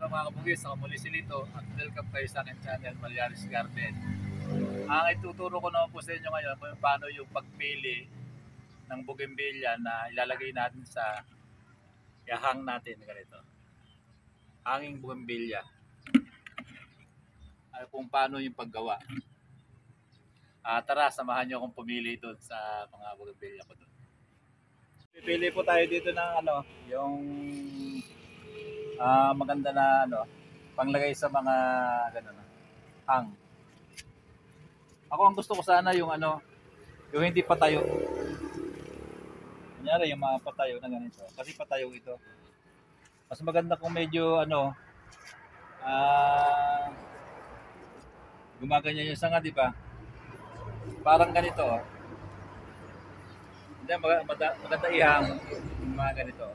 mga kabugis, ako muli si Lito at welcome kayo sa aking channel, Malyaris Garden. Ang ituturo ko naman po sa inyo ngayon kung paano yung pagpili ng bougainvillea na ilalagay natin sa yahang natin, ganito. Hanging bougainvillea. Ay kung paano yung paggawa. Tara, samahan nyo akong pumili doon sa mga bougainvillea ko doon. Pipili po tayo dito ng yung maganda na panglagay sa mga ganun, hang. Ako ang gusto ko sana yung yung hindi patayo. Kunyari yung mga patayo na ganito. Kasi patayo ito. Mas maganda kung medyo gumaganyan yung sanga, di ba? Parang ganito. Hindi, maganda ihang yung mga ganito.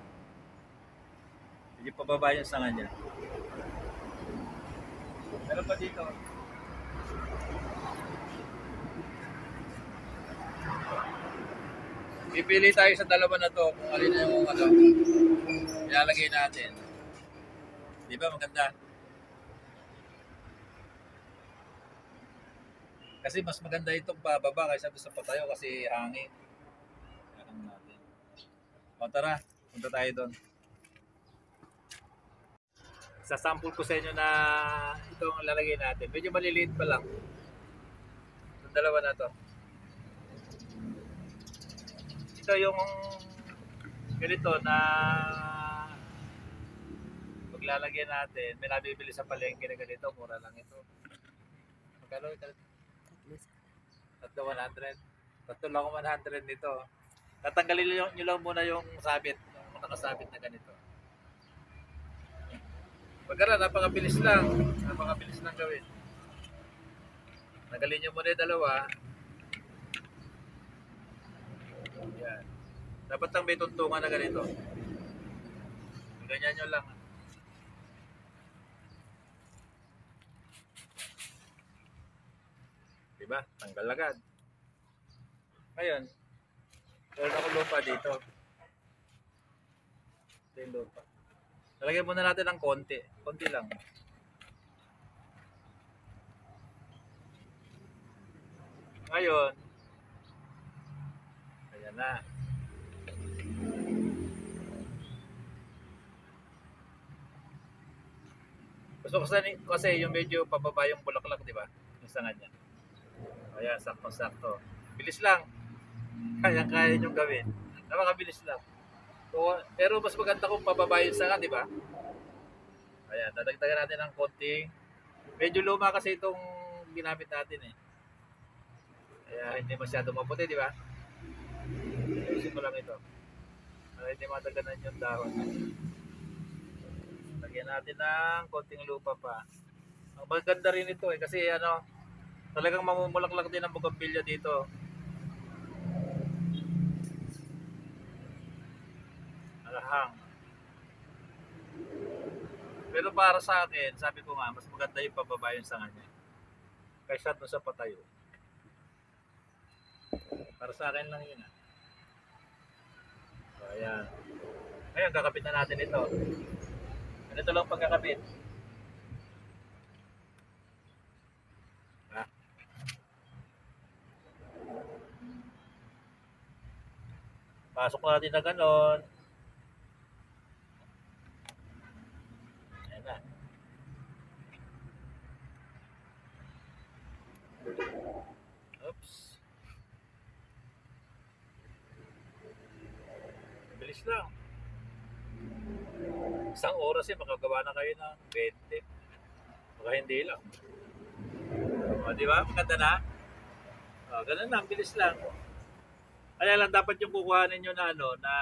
Medyo pababa yung sanga niya. Meron pa dito. Pipili tayo sa dalawa na to kung alin yung ilalagay natin. Di ba maganda? Kasi mas maganda itong pababa kaysa sa patayo kasi hangin. Hangin natin. O tara, punta tayo doon. Sa sample ko sa inyo na ito ang lalagay natin. Medyo maliliit pa lang. Itong dalawa na to. Ito yung ganito na paglalagyan natin. May nabibili sa palengke na ganito. Mura lang ito. Magkano ito? Tatlo 100. Tatlo lang 100 nito. Tatanggalin nyo lang muna yung sabit. Yung nakasabit na ganito. Pagkara, napakabilis lang. Napakabilis lang gawin. Tanggalin nyo muna yung dalawa. Yan. Dapat lang may tuntungan na ganito. Ganyan nyo lang. Diba? Tanggal agad. Ngayon, meron ako lupa dito. Ito yung lupa. Lalagyan muna natin ng konti. Konti lang. Ngayon, ayan na. Gusto ko kasi yung medyo pababa yung bulaklak, di ba? Yung sanga niya. Ayan, sakto-sakto. Bilis lang. Kaya nyo gawin. Napakabilis lang. So, pero mas maganda kung pababa yung sanga, di ba? Ayan, dadagdagan natin ng konting. Medyo luma kasi itong ginamit natin eh. Kaya hindi masyado maputi, di ba? Ayusin ko lang ito. Para hindi mataganan yung dahon. Lagyan natin ng konting lupa pa. Ang maganda rin ito eh kasi talagang mamumulaklak din ang bougainvillea dito. Alahang. Pero para sa akin, sabi ko nga, mas maganda yung pababa yung sanga niya. Kaysa doon sa patayo. Para sa akin lang yun ah. So, ayan. Ngayon, kakapit na natin ito. Ganito lang pagkakapit. Pasok natin na ganon. Ayan na. Oops. Bilis lang. Isang oras makagawa na kayo ng 20. Baka hindi lang. O, di ba? Maganda na. O, ganun lang. Bilis lang. Kaya lang dapat yung kukuhanin nyo na na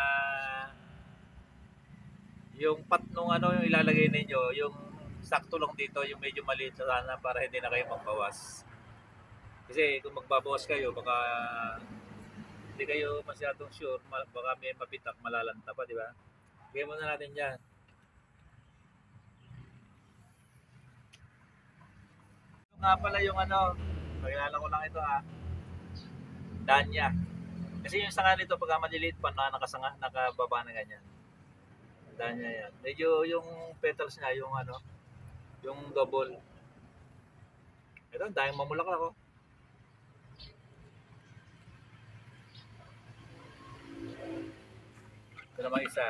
yung pat nung yung ilalagay ninyo, yung sakto lang dito, yung medyo maliit sana para hindi na kayo magbawas. Kasi kung magbabawas kayo, baka hindi kayo masyadong sure, baka may mapitak, malalanta pa, di ba? Bigyan muna natin yan. Ito nga pala yung pakilala ko lang ito Danya. Kasi yung sanga nito pagka maliliit pa nakababa na ganyan. Danya yan. Medyo yung petals niya yung Yung double. Ito, dahil mamulaklak ako. Ito naman isa.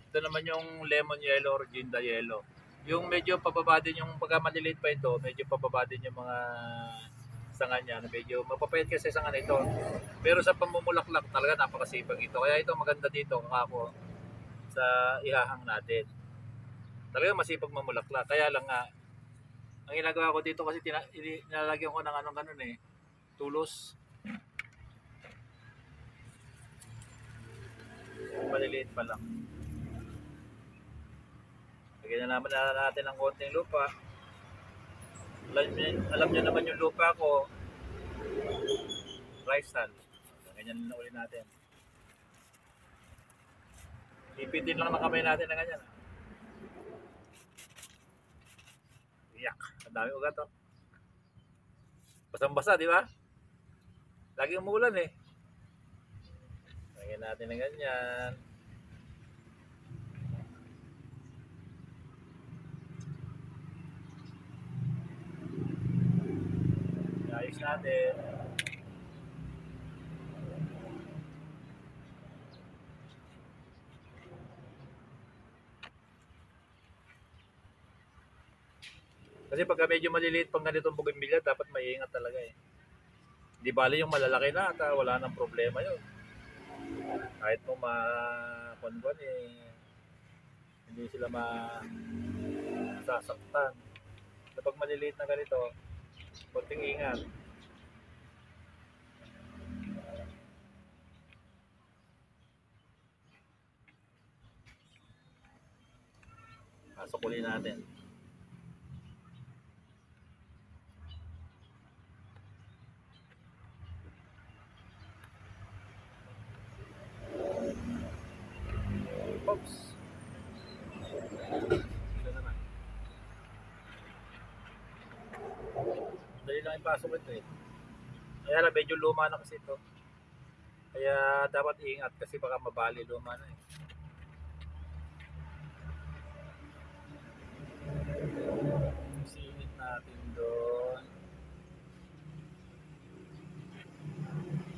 Ito naman yung lemon yellow or ginda yellow. Yung medyo pababa din yung pagka maliliit pa ito, medyo pababa din yung mga sanga niya. Medyo mapapayat kasi sanga nito. Pero sa pamumulaklak talaga napakasipag ito. Kaya ito maganda dito kako sa ihahang natin. Talaga masipag mamulaklak. Kaya lang nga, ang ginagawa ko dito kasi nilalagyan ko ng anong ganun eh. Tulos. Maliliit pa lang. Lagyan na naman natin ng konting lupa. Alam niyo naman yung lupa ko, rice sand. Ganyan na ulit natin. Ipitin lang ng kamay natin na ganyan. Iyak. Ang dami ugat oh. Basang-basa, di ba? Lagi umuulan eh. Lagyan natin ng ganyan. Ayos natin. Kasi pagka medyo maliliit pang ganitong bougainvillea, dapat maingat talaga eh. Di bali yung malalaki na at wala nang problema yun. Kahit mo makonban eh, hindi sila masasaktan. Kapag maliliit na ganito, konting ingat. Pasok ulit natin. Oops. Ito naman. Dali lang ipasok ito eh. Kaya lang medyo luma na kasi ito. Kaya dapat ingat kasi baka mabali luma na eh. Singit natin doon.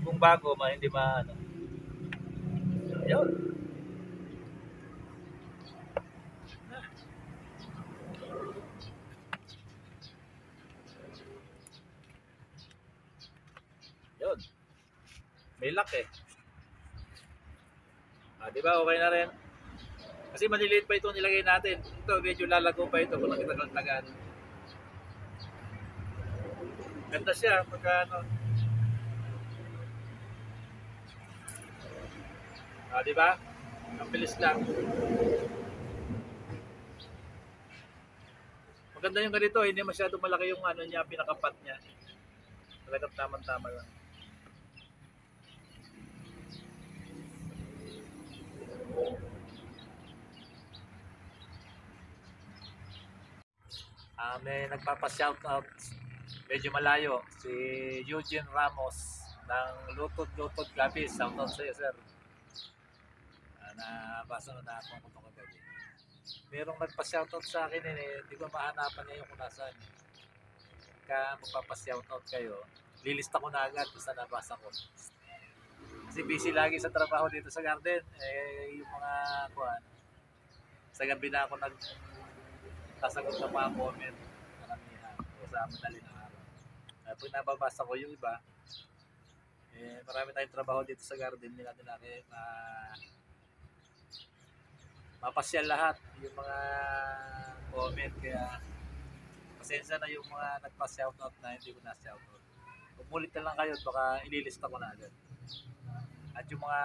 Kung bago, hindi maano. Ayun. Yun. May lock eh. Di ba okay na rin? Kasi maliliit pa itong nilagay natin. Ito, medyo lalago pa ito kung nakitagal-tagal. Ganda siya pagka ano. Di ba? Ang bilis lang. Maganda yung ganito, hindi masyadong malaki yung ano niya, pinakapat niya. Talagang tamang-tama lang. May nagpapa-shoutout medyo malayo si Eugene Ramos ng Lutod Labis. Shoutout sa iyo, sir. Nabasa ko na akong ito kagabi. Merong nagpa-shoutout sa akin eh, hindi ko mahanapan niya yung kung nasaan. Ka magpapa-shoutout kayo, lilista ko na agad basta nabasa ko. Kasi busy lagi sa trabaho dito sa garden. Yung mga kuhan, sa gabi na ako nagsasagot ng mga comment karamihan o sa madali ng araw. Pag nababasa ko yung iba, marami tayong trabaho dito sa garden, hindi natin mapasyal lahat yung mga comment, kaya pasensya na yung mga nagpa-shoutout na hindi ko na-shoutout. Umulit na lang kayo at baka ililista ko na agad. At yung mga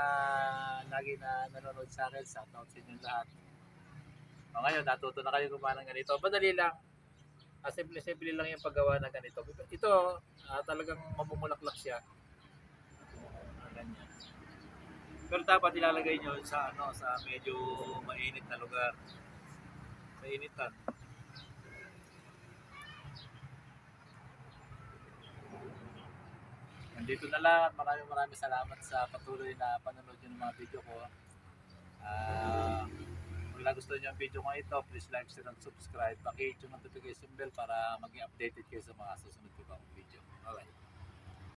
lagi na nanonood sa akin, shoutout sa inyo lahat. Ngayon, natuto na kayo gumawa ng ganito. Madali lang. Simple-simple lang yung paggawa ng ganito. Ito, talagang mamumulaklak siya. Ganyan. Pero dapat ilalagay nyo sa sa medyo mainit na lugar. Mainitan. Nandito na lang at maraming salamat sa patuloy na panonood nyo ng mga video ko. Kung nagustuhan nyo ang video ko ito, please like, share, and subscribe. Paki-hit yung notification bell para maging updated kayo sa mga susunod ko pang video. Alright.